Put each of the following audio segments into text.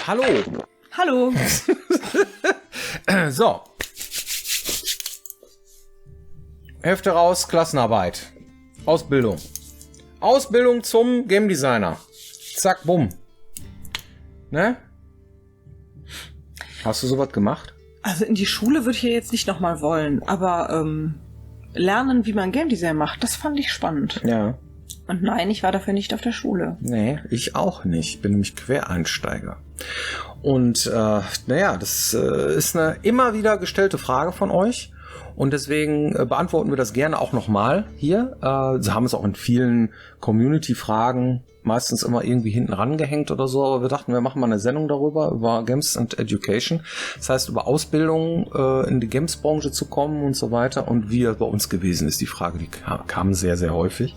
Hallo. Hallo. So. Hälfte raus, Klassenarbeit. Ausbildung. Ausbildung zum Game Designer. Zack, bumm. Ne? Hast du sowas gemacht? Also in die Schule würde ich ja jetzt nicht nochmal wollen, aber lernen, wie man Game Design macht, das fand ich spannend. Ja. Und nein, ich war dafür nicht auf der Schule. Nee, ich auch nicht. Ich bin nämlich Quereinsteiger. Und naja, das ist eine immer wieder gestellte Frage von euch. Und deswegen beantworten wir das gerne auch nochmal hier. Sie haben es auch in vielen Community-Fragen meistens immer irgendwie hinten rangehängt oder so. Aber wir dachten, wir machen mal eine Sendung darüber, über Games and Education. Das heißt, über Ausbildung in die Games-Branche zu kommen und so weiter. Und wie es bei uns gewesen ist, die Frage, die kam sehr, sehr häufig.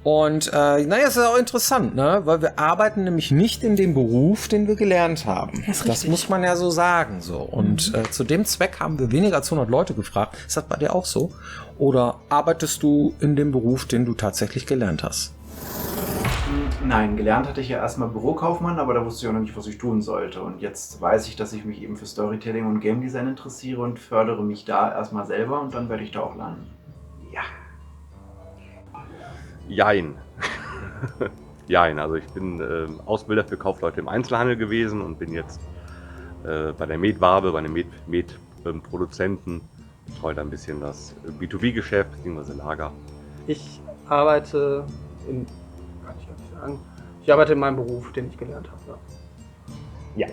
Und naja, es ist auch interessant, ne? Weil wir arbeiten nämlich nicht in dem Beruf, den wir gelernt haben. Das muss man ja so sagen. So. Und zu dem Zweck haben wir weniger als 100 Leute gefragt. Ist das bei dir auch so? Oder arbeitest du in dem Beruf, den du tatsächlich gelernt hast? Nein, gelernt hatte ich ja erstmal Bürokaufmann, aber da wusste ich auch noch nicht, was ich tun sollte. Und jetzt weiß ich, dass ich mich eben für Storytelling und Game Design interessiere und fördere mich da erstmal selber und dann werde ich da auch landen. Ja. Jein. Jein, also ich bin Ausbilder für Kaufleute im Einzelhandel gewesen und bin jetzt bei der Metwabe, bei einem Metproduzenten, betreue da ein bisschen das B2B-Geschäft, bzw. Lager. Ich arbeite in meinem Beruf, den ich gelernt habe. Ja.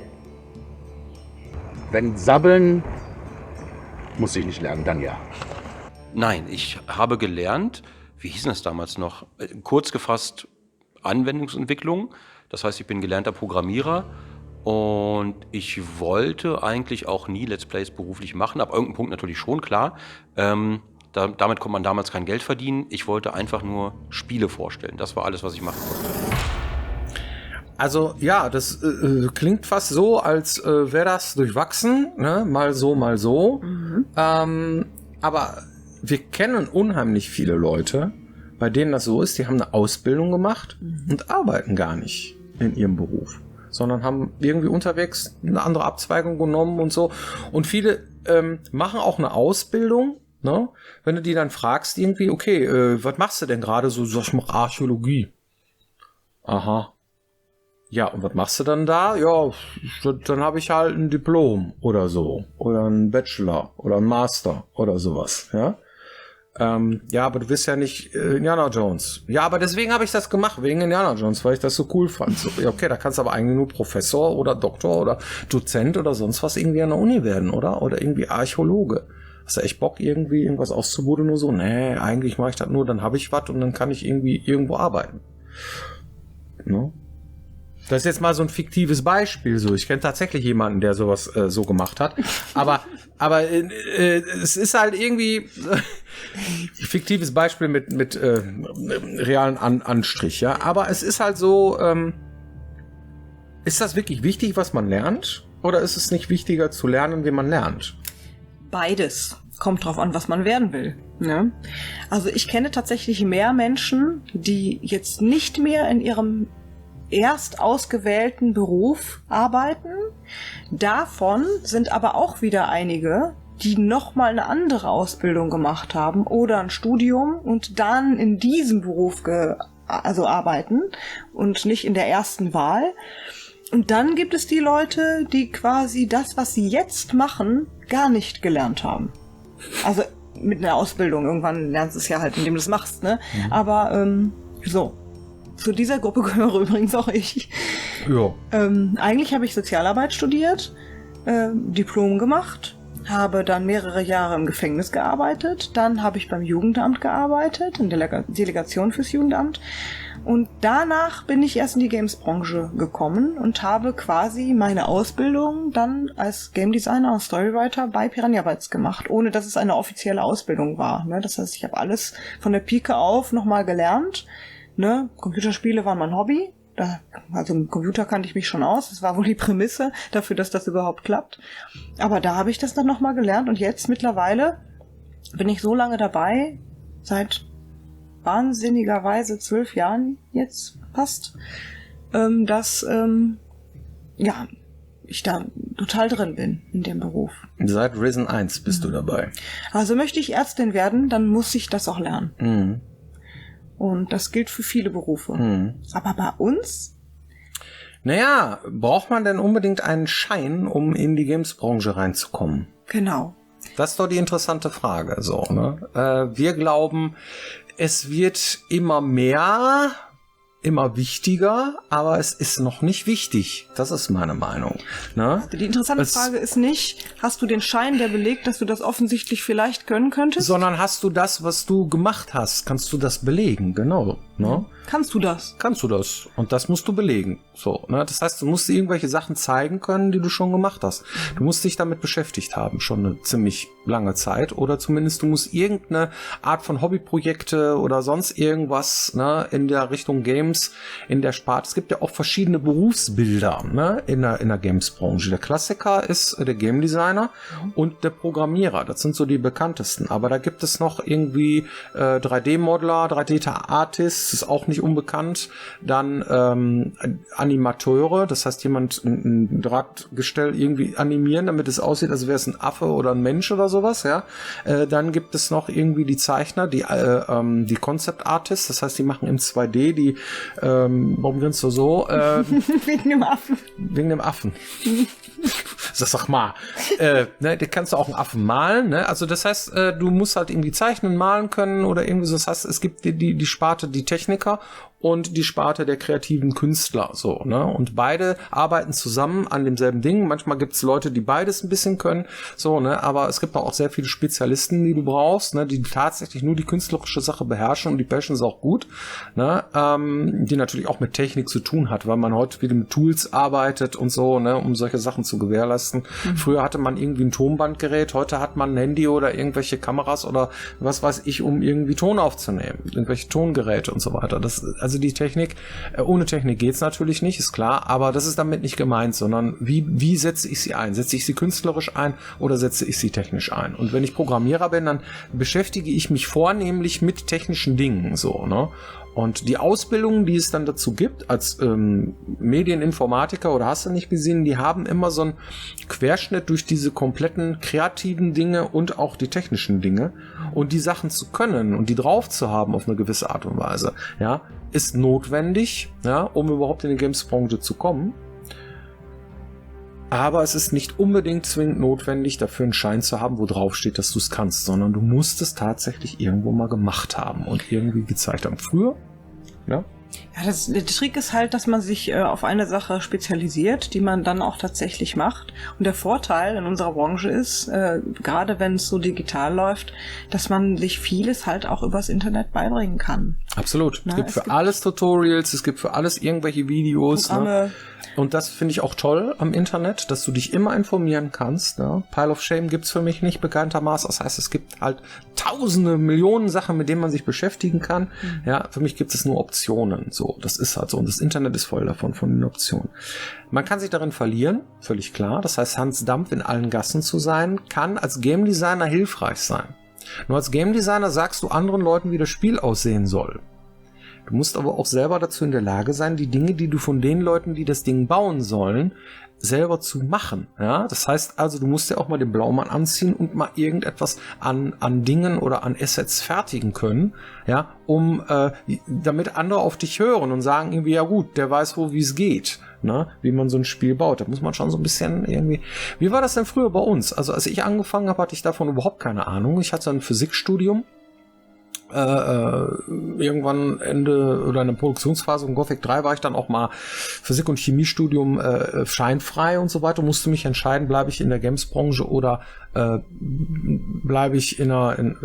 Wenn Sabbeln, muss ich nicht lernen, dann ja. Nein, ich habe gelernt, wie hieß das damals noch? Kurz gefasst Anwendungsentwicklung. Das heißt, ich bin gelernter Programmierer und ich wollte eigentlich auch nie Let's Plays beruflich machen. Ab irgendeinem Punkt natürlich schon, klar. Damit konnte man damals kein Geld verdienen. Ich wollte einfach nur Spiele vorstellen. Das war alles, was ich machen wollte. Also ja, das klingt fast so, als wäre das durchwachsen, ne? Mal so, mal so. Aber wir kennen unheimlich viele Leute, bei denen das so ist, die haben eine Ausbildung gemacht und arbeiten gar nicht in ihrem Beruf, sondern haben irgendwie unterwegs eine andere Abzweigung genommen und so. Und viele machen auch eine Ausbildung, ne? Wenn du die dann fragst irgendwie, okay, was machst du denn gerade? So, ich mache Archäologie. Aha. Ja, und was machst du dann da? Ja, dann habe ich halt ein Diplom oder so. Oder ein Bachelor oder ein Master oder sowas, ja. Ja, aber du bist ja nicht Indiana Jones. Ja, aber deswegen habe ich das gemacht, wegen Indiana Jones, weil ich das so cool fand. So, ja, okay, da kannst du aber eigentlich nur Professor oder Doktor oder Dozent oder sonst was irgendwie an der Uni werden, oder? Oder irgendwie Archäologe. Hast du echt Bock, irgendwie irgendwas auszubuddeln nur so? Nee, eigentlich mache ich das nur, dann habe ich was und dann kann ich irgendwie irgendwo arbeiten. Ne? Das ist jetzt mal so ein fiktives Beispiel. So, ich kenne tatsächlich jemanden, der sowas so gemacht hat. Aber es ist halt irgendwie fiktives Beispiel mit realen Anstrich. Ja, aber es ist halt so. Ist das wirklich wichtig, was man lernt, oder ist es nicht wichtiger zu lernen, wie man lernt? Beides. Kommt drauf an, was man werden will. Ne? Also ich kenne tatsächlich mehr Menschen, die jetzt nicht mehr in ihrem erst ausgewählten Beruf arbeiten. Davon sind aber auch wieder einige, die nochmal eine andere Ausbildung gemacht haben oder ein Studium und dann in diesem Beruf arbeiten und nicht in der ersten Wahl. Und dann gibt es die Leute, die quasi das, was sie jetzt machen, gar nicht gelernt haben. Also mit einer Ausbildung. Irgendwann lernst du es ja halt, indem du es machst, ne? Mhm. Aber so. Zu dieser Gruppe gehöre übrigens auch ich. Ja. Eigentlich habe ich Sozialarbeit studiert, Diplom gemacht, habe dann mehrere Jahre im Gefängnis gearbeitet, dann habe ich beim Jugendamt gearbeitet, in der Delegation fürs Jugendamt und danach bin ich erst in die Games-Branche gekommen und habe quasi meine Ausbildung dann als Game Designer und Storywriter bei Piranha Bytes gemacht, ohne dass es eine offizielle Ausbildung war. Ne? Das heißt, ich habe alles von der Pike auf nochmal gelernt. Ne? Computerspiele waren mein Hobby. Also im Computer kannte ich mich schon aus. Das war wohl die Prämisse dafür, dass das überhaupt klappt. Aber da habe ich das dann nochmal gelernt. Und jetzt mittlerweile bin ich so lange dabei, seit wahnsinnigerweise 12 Jahren jetzt fast, dass ja, ich da total drin bin in dem Beruf. Seit Risen 1 bist du dabei. Also möchte ich Ärztin werden, dann muss ich das auch lernen. Mhm. Und das gilt für viele Berufe. Mhm. Aber bei uns? Naja, braucht man denn unbedingt einen Schein, um in die Games-Branche reinzukommen? Genau. Das ist doch die interessante Frage. So, ne? Wir glauben, es wird immer mehr, immer wichtiger, aber es ist noch nicht wichtig. Das ist meine Meinung. Ne? Die interessante Frage ist nicht, hast du den Schein, der belegt, dass du das offensichtlich vielleicht können könntest? Sondern hast du das, was du gemacht hast, kannst du das belegen, genau. Ne? Kannst du das? Kannst du das. Und das musst du belegen. So, ne? Das heißt, du musst irgendwelche Sachen zeigen können, die du schon gemacht hast. Du musst dich damit beschäftigt haben, schon eine ziemlich lange Zeit. Oder zumindest du musst irgendeine Art von Hobbyprojekte oder sonst irgendwas, ne, in der Richtung Games, in der Sparte. Es gibt ja auch verschiedene Berufsbilder, ne, in der Games-Branche. Der Klassiker ist der Game Designer und der Programmierer. Das sind so die bekanntesten. Aber da gibt es noch irgendwie 3D-Modeler, 3D-Artists, ist auch nicht unbekannt. Dann Animateure, das heißt jemand ein Drahtgestell irgendwie animieren, damit es aussieht, als wäre es ein Affe oder ein Mensch oder sowas, ja. Dann gibt es noch irgendwie die Zeichner, die Concept Artists, das heißt, die machen in 2D die, warum grinst du so? Wegen dem Affen. Wegen dem Affen. Sag mal, ne, da kannst du auch einen Affen malen, ne? Also das heißt, du musst halt irgendwie zeichnen, malen können oder irgendwie so. Das heißt, es gibt die Sparte, die Techniker und die Sparte der kreativen Künstler, so, ne? Und beide arbeiten zusammen an demselben Ding. Manchmal gibt es Leute, die beides ein bisschen können, so, ne? Aber es gibt auch sehr viele Spezialisten, die du brauchst, ne? Die tatsächlich nur die künstlerische Sache beherrschen und die beherrschen es auch gut, ne? Die natürlich auch mit Technik zu tun hat, weil man heute wieder mit Tools arbeitet und so, ne? Um solche Sachen zu gewährleisten. Früher hatte man irgendwie ein Tonbandgerät, heute hat man ein Handy oder irgendwelche Kameras oder was weiß ich, um irgendwie Ton aufzunehmen. Irgendwelche Tongeräte und so weiter. Also die Technik, ohne Technik geht's natürlich nicht, ist klar, aber das ist damit nicht gemeint, sondern wie setze ich sie ein? Setze ich sie künstlerisch ein oder setze ich sie technisch ein? Und wenn ich Programmierer bin, dann beschäftige ich mich vornehmlich mit technischen Dingen, so, ne? Und die Ausbildung, die es dann dazu gibt, als Medieninformatiker oder hast du nicht gesehen, die haben immer so einen Querschnitt durch diese kompletten kreativen Dinge und auch die technischen Dinge. Und die Sachen zu können und die drauf zu haben auf eine gewisse Art und Weise, ja, ist notwendig, ja, um überhaupt in die Games-Branche zu kommen. Aber es ist nicht unbedingt zwingend notwendig, dafür einen Schein zu haben, wo drauf steht, dass du es kannst, sondern du musst es tatsächlich irgendwo mal gemacht haben und irgendwie gezeigt haben. Früher, ja. Ja, der Trick ist halt, dass man sich auf eine Sache spezialisiert, die man dann auch tatsächlich macht. Und der Vorteil in unserer Branche ist, gerade wenn es so digital läuft, dass man sich vieles halt auch übers Internet beibringen kann. Absolut. Es gibt für alles Tutorials, es gibt für alles irgendwelche Videos. Programme. Ne? Und das finde ich auch toll am Internet, dass du dich immer informieren kannst. Ne? Pile of Shame gibt's für mich nicht bekanntermaßen. Das heißt, es gibt halt tausende, Millionen Sachen, mit denen man sich beschäftigen kann. Ja, für mich gibt es nur Optionen. So, das ist halt so. Und das Internet ist voll davon, von den Optionen. Man kann sich darin verlieren, völlig klar. Das heißt, Hans Dampf in allen Gassen zu sein, kann als Game Designer hilfreich sein. Nur als Game Designer sagst du anderen Leuten, wie das Spiel aussehen soll. Du musst aber auch selber dazu in der Lage sein, die Dinge, die du von den Leuten, die das Ding bauen sollen, selber zu machen. Ja, das heißt also, du musst ja auch mal den Blaumann anziehen und mal irgendetwas an Dingen oder an Assets fertigen können, ja, um damit andere auf dich hören und sagen irgendwie, ja gut, der weiß wohl, wie es geht, ne, wie man so ein Spiel baut. Da muss man schon so ein bisschen irgendwie. Wie war das denn früher bei uns? Also als ich angefangen habe, hatte ich davon überhaupt keine Ahnung. Ich hatte ein Physikstudium. Irgendwann Ende oder in der Produktionsphase von Gothic 3 war ich dann auch mal Physik- und Chemiestudium scheinfrei und so weiter, musste mich entscheiden, bleibe ich in der Games-Branche oder bleibe ich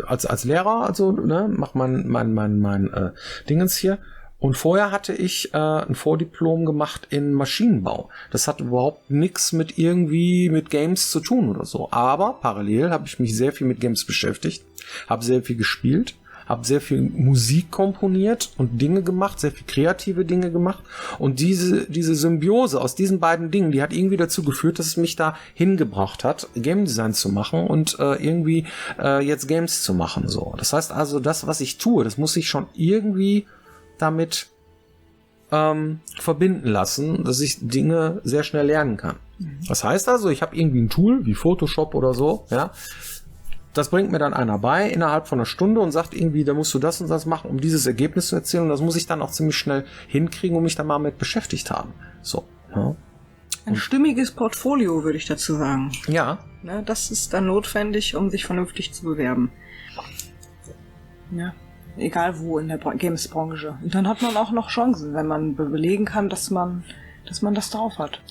als Lehrer, also ne, mach mein Dingens hier. Und vorher hatte ich ein Vordiplom gemacht in Maschinenbau. Das hat überhaupt nichts mit Games zu tun oder so. Aber parallel habe ich mich sehr viel mit Games beschäftigt, habe sehr viel gespielt, habe sehr viel Musik komponiert und Dinge gemacht, sehr viel kreative Dinge gemacht. Und diese Symbiose aus diesen beiden Dingen, die hat irgendwie dazu geführt, dass es mich da hingebracht hat, Game Design zu machen und jetzt Games zu machen. So. Das heißt also, das, was ich tue, das muss ich schon irgendwie damit verbinden lassen, dass ich Dinge sehr schnell lernen kann. Das heißt also, ich habe irgendwie ein Tool wie Photoshop oder so, ja. Das bringt mir dann einer bei innerhalb von einer Stunde und sagt irgendwie, da musst du das und das machen, um dieses Ergebnis zu erzielen. Und das muss ich dann auch ziemlich schnell hinkriegen und mich dann mal mit beschäftigt haben. So. Ja. Ein stimmiges Portfolio, würde ich dazu sagen. Ja. Ne, das ist dann notwendig, um sich vernünftig zu bewerben. Ja. Egal wo in der Games-Branche. Und dann hat man auch noch Chancen, wenn man belegen kann, dass man das drauf hat.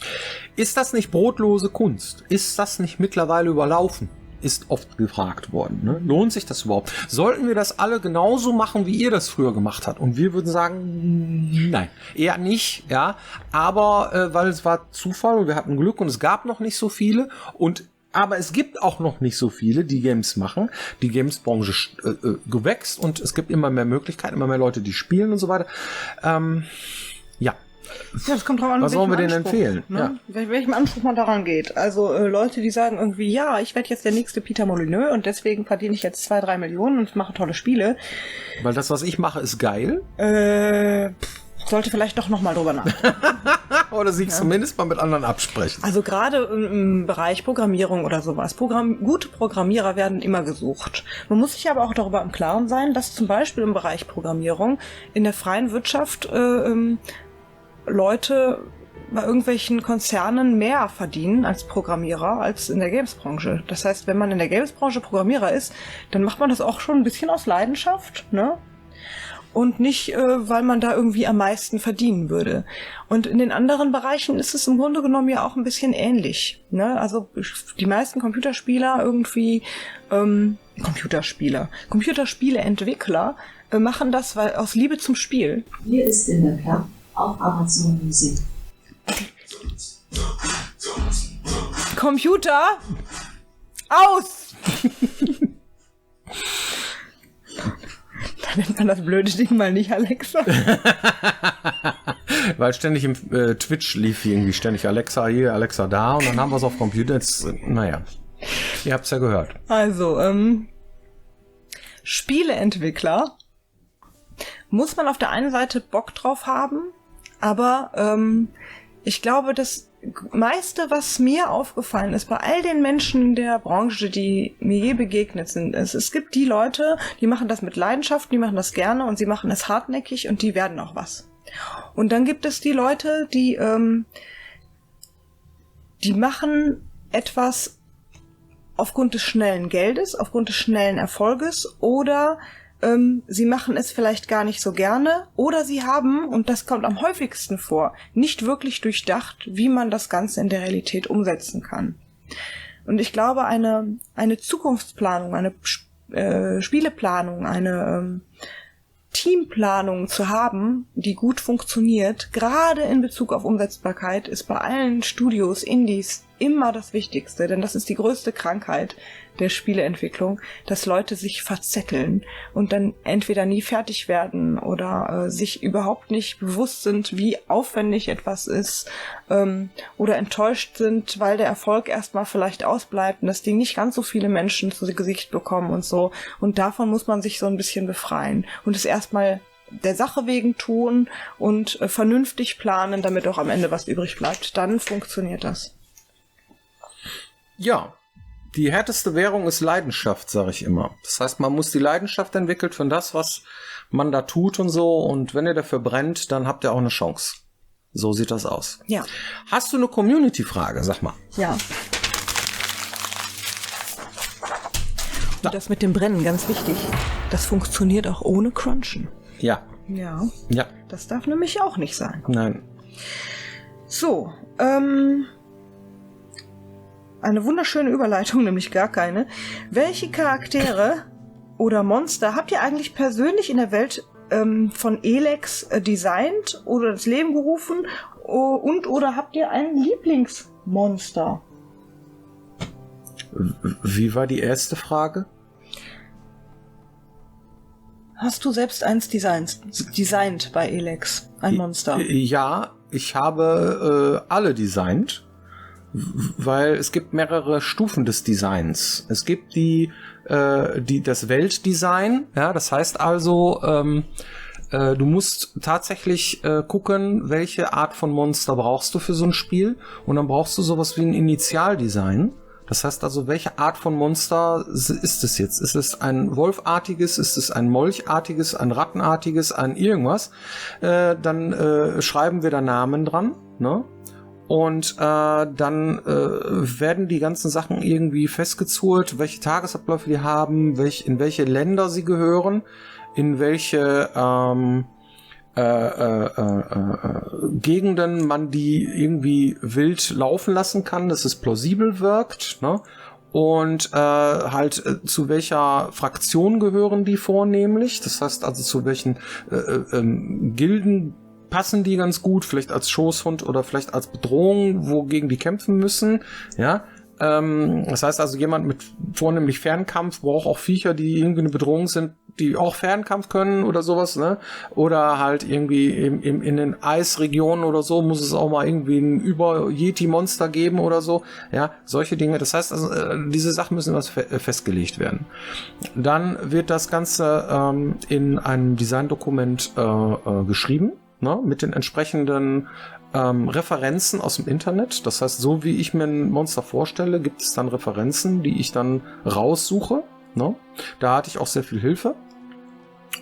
Ist das nicht brotlose Kunst? Ist das nicht mittlerweile überlaufen? Ist oft gefragt worden. Ne? Lohnt sich das überhaupt? Sollten wir das alle genauso machen, wie ihr das früher gemacht habt? Und wir würden sagen, nein, eher nicht. Ja, aber weil es war Zufall und wir hatten Glück und es gab noch nicht so viele. Aber es gibt auch noch nicht so viele, die Games machen. Die Games-Branche gewächst und es gibt immer mehr Möglichkeiten, immer mehr Leute, die spielen und so weiter. Ja. Ja, das kommt drauf an, was sollen wir denen Anspruch, empfehlen? Ne? Ja. Welchem Anspruch man daran geht. Also Leute, die sagen irgendwie, ja, ich werde jetzt der nächste Peter Molyneux und deswegen verdiene ich jetzt 2-3 Millionen und mache tolle Spiele. Weil das, was ich mache, ist geil. Sollte vielleicht doch nochmal drüber nachdenken. Oder sich zumindest mal mit anderen absprechen. Also gerade im Bereich Programmierung oder sowas. Gute Programmierer werden immer gesucht. Man muss sich aber auch darüber im Klaren sein, dass zum Beispiel im Bereich Programmierung in der freien Wirtschaft Leute bei irgendwelchen Konzernen mehr verdienen als Programmierer als in der Games-Branche. Das heißt, wenn man in der Games-Branche Programmierer ist, dann macht man das auch schon ein bisschen aus Leidenschaft, ne? Und nicht, weil man da irgendwie am meisten verdienen würde. Und in den anderen Bereichen ist es im Grunde genommen ja auch ein bisschen ähnlich, ne? Also die meisten Computerspieler irgendwie, Computerspieleentwickler machen das aus Liebe zum Spiel. Hier ist in der Club auf Amazon Music. Computer aus! Da nennt man das blöde Ding mal nicht Alexa. Weil ständig im Twitch lief irgendwie ständig Alexa hier, Alexa da und dann haben wir es auf Computer. Jetzt, naja, ihr habt's ja gehört. Also, Spieleentwickler muss man auf der einen Seite Bock drauf haben, aber ich glaube, das meiste, was mir aufgefallen ist, bei all den Menschen in der Branche, die mir je begegnet sind, es gibt die Leute, die machen das mit Leidenschaft, die machen das gerne und sie machen es hartnäckig und die werden auch was. Und dann gibt es die Leute, die machen etwas aufgrund des schnellen Geldes, aufgrund des schnellen Erfolges oder sie machen es vielleicht gar nicht so gerne oder sie haben, und das kommt am häufigsten vor, nicht wirklich durchdacht, wie man das Ganze in der Realität umsetzen kann. Und ich glaube, eine Zukunftsplanung, eine Spieleplanung, eine Teamplanung zu haben, die gut funktioniert, gerade in Bezug auf Umsetzbarkeit, ist bei allen Studios, Indies immer das Wichtigste, denn das ist die größte Krankheit der Spieleentwicklung, dass Leute sich verzetteln und dann entweder nie fertig werden oder sich überhaupt nicht bewusst sind, wie aufwendig etwas ist oder enttäuscht sind, weil der Erfolg erstmal vielleicht ausbleibt und das Ding nicht ganz so viele Menschen zu Gesicht bekommen und so. Und davon muss man sich so ein bisschen befreien und es erstmal der Sache wegen tun und vernünftig planen, damit auch am Ende was übrig bleibt. Dann funktioniert das. Ja, die härteste Währung ist Leidenschaft, sage ich immer. Das heißt, man muss die Leidenschaft entwickeln für das, was man da tut und so. Und wenn ihr dafür brennt, dann habt ihr auch eine Chance. So sieht das aus. Ja. Hast du eine Community-Frage? Sag mal. Ja. Und das mit dem Brennen, ganz wichtig. Das funktioniert auch ohne Crunchen. Ja. Ja. Ja. Das darf nämlich auch nicht sein. Nein. So, eine wunderschöne Überleitung, nämlich gar keine. Welche Charaktere oder Monster habt ihr eigentlich persönlich in der Welt von Elex designt oder ins Leben gerufen oder habt ihr ein Lieblingsmonster? Wie war die erste Frage? Hast du selbst eins designt bei Elex? Ein Monster? Ja, ich habe alle designt. Weil es gibt mehrere Stufen des Designs. Es gibt das Weltdesign, ja, das heißt also, Du musst tatsächlich gucken, welche Art von Monster brauchst du für so ein Spiel. Und dann brauchst du sowas wie ein Initialdesign. Das heißt also, welche Art von Monster ist es jetzt? Ist es ein Wolfartiges? Ist es ein Molchartiges? Ein Rattenartiges? Ein irgendwas? Dann schreiben wir da Namen dran, ne? Und dann werden die ganzen Sachen irgendwie festgezurrt, welche Tagesabläufe die haben, in welche Länder sie gehören, in welche Gegenden man die irgendwie wild laufen lassen kann, dass es plausibel wirkt, ne? Und halt zu welcher Fraktion gehören die vornehmlich, das heißt also zu welchen Gilden passen die ganz gut, vielleicht als Schoßhund oder vielleicht als Bedrohung, wogegen die kämpfen müssen, ja. Das heißt also, jemand mit vornehmlich Fernkampf braucht auch Viecher, die irgendwie eine Bedrohung sind, die auch Fernkampf können oder sowas, ne? Oder halt irgendwie in den Eisregionen oder so muss es auch mal irgendwie ein Über-Yeti-Monster geben oder so, ja, solche Dinge. Das heißt also, diese Sachen müssen was festgelegt werden. Dann wird das Ganze in einem Designdokument geschrieben, ne? Mit den entsprechenden Referenzen aus dem Internet. Das heißt, so wie ich mir ein Monster vorstelle, gibt es dann Referenzen, die ich dann raussuche. Ne? Da hatte ich auch sehr viel Hilfe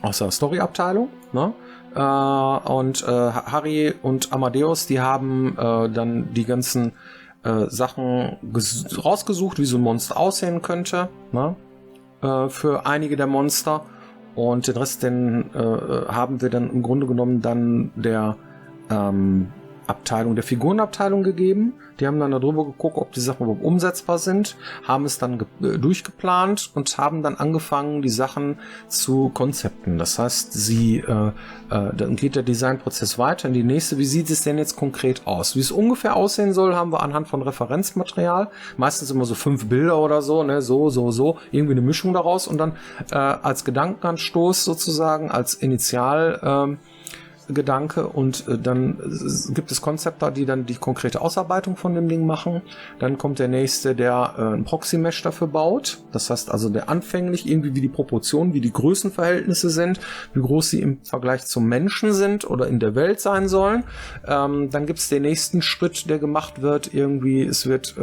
aus der Story-Abteilung. Ne? Und Harry und Amadeus, die haben dann die ganzen Sachen rausgesucht, wie so ein Monster aussehen könnte, ne? Für einige der Monster. Und den Rest, den haben wir dann im Grunde genommen dann der Figurenabteilung gegeben. Die haben dann darüber geguckt, ob die Sachen überhaupt umsetzbar sind, haben es dann durchgeplant und haben dann angefangen, die Sachen zu konzepten. Das heißt, dann geht der Designprozess weiter in die nächste. Wie sieht es denn jetzt konkret aus? Wie es ungefähr aussehen soll, haben wir anhand von Referenzmaterial, meistens immer so 5 Bilder oder so, ne, so, irgendwie eine Mischung daraus und dann als Gedankenanstoß sozusagen, als Initial Gedanke und dann gibt es Konzepter, die dann die konkrete Ausarbeitung von dem Ding machen. Dann kommt der nächste, der ein Proxy-Mesh dafür baut. Das heißt also, der anfänglich irgendwie wie die Proportionen, wie die Größenverhältnisse sind, wie groß sie im Vergleich zum Menschen sind oder in der Welt sein sollen. Dann gibt es den nächsten Schritt, der gemacht wird. Irgendwie, es wird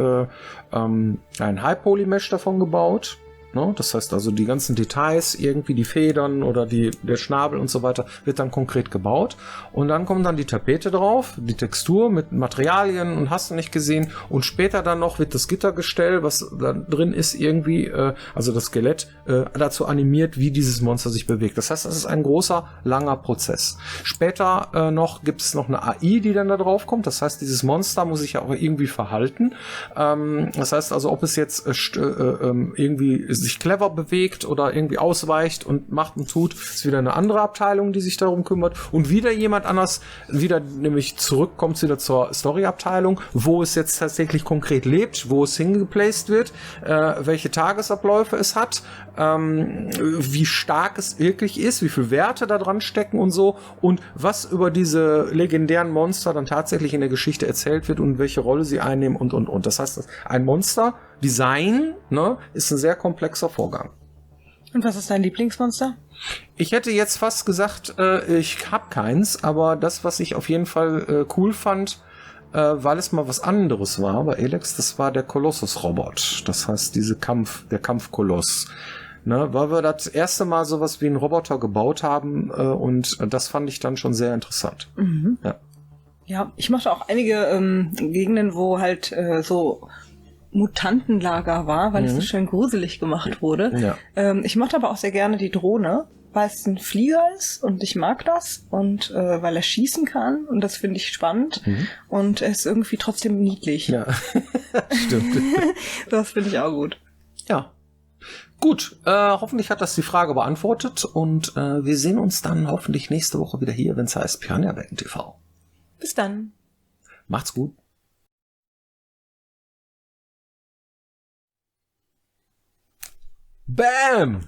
ein High-Poly-Mesh davon gebaut. No, das heißt also, die ganzen Details, irgendwie die Federn oder der Schnabel und so weiter, wird dann konkret gebaut. Und dann kommt dann die Tapete drauf, die Textur mit Materialien und hast du nicht gesehen. Und später dann noch wird das Gittergestell, was da drin ist, irgendwie, also das Skelett, dazu animiert, wie dieses Monster sich bewegt. Das heißt, das ist ein großer, langer Prozess. Später gibt es noch eine AI, die dann da drauf kommt. Das heißt, dieses Monster muss sich ja auch irgendwie verhalten. Das heißt also, ob es jetzt irgendwie sich clever bewegt oder irgendwie ausweicht und macht und tut, ist wieder eine andere Abteilung, die sich darum kümmert und wieder jemand anders, nämlich zurückkommt wieder zur Story-Abteilung, wo es jetzt tatsächlich konkret lebt, wo es hingeplaced wird, welche Tagesabläufe es hat, wie stark es wirklich ist, wie viel Werte da dran stecken und so und was über diese legendären Monster dann tatsächlich in der Geschichte erzählt wird und welche Rolle sie einnehmen und. Das heißt, ein Monster-Design, ne, ist ein sehr komplexer Vorgang. Und was ist dein Lieblingsmonster? Ich hätte jetzt fast gesagt, ich habe keins, aber das, was ich auf jeden Fall cool fand, weil es mal was anderes war bei Elex, das war der Kolossus-Robot. Das heißt, der Kampfkoloss. Ne, weil wir das erste Mal sowas wie einen Roboter gebaut haben und das fand ich dann schon sehr interessant. Mhm. Ja. Ja, ich mochte auch einige Gegenden, wo halt so Mutantenlager war, weil es so schön gruselig gemacht wurde. Ja. Ich mochte aber auch sehr gerne die Drohne, weil es ein Flieger ist und ich mag das und weil er schießen kann und das finde ich spannend und er ist irgendwie trotzdem niedlich. Ja, stimmt. Das finde ich auch gut. Ja. Gut, hoffentlich hat das die Frage beantwortet und wir sehen uns dann hoffentlich nächste Woche wieder hier, wenn es heißt Piranha-Welten TV. Bis dann. Macht's gut. Bam!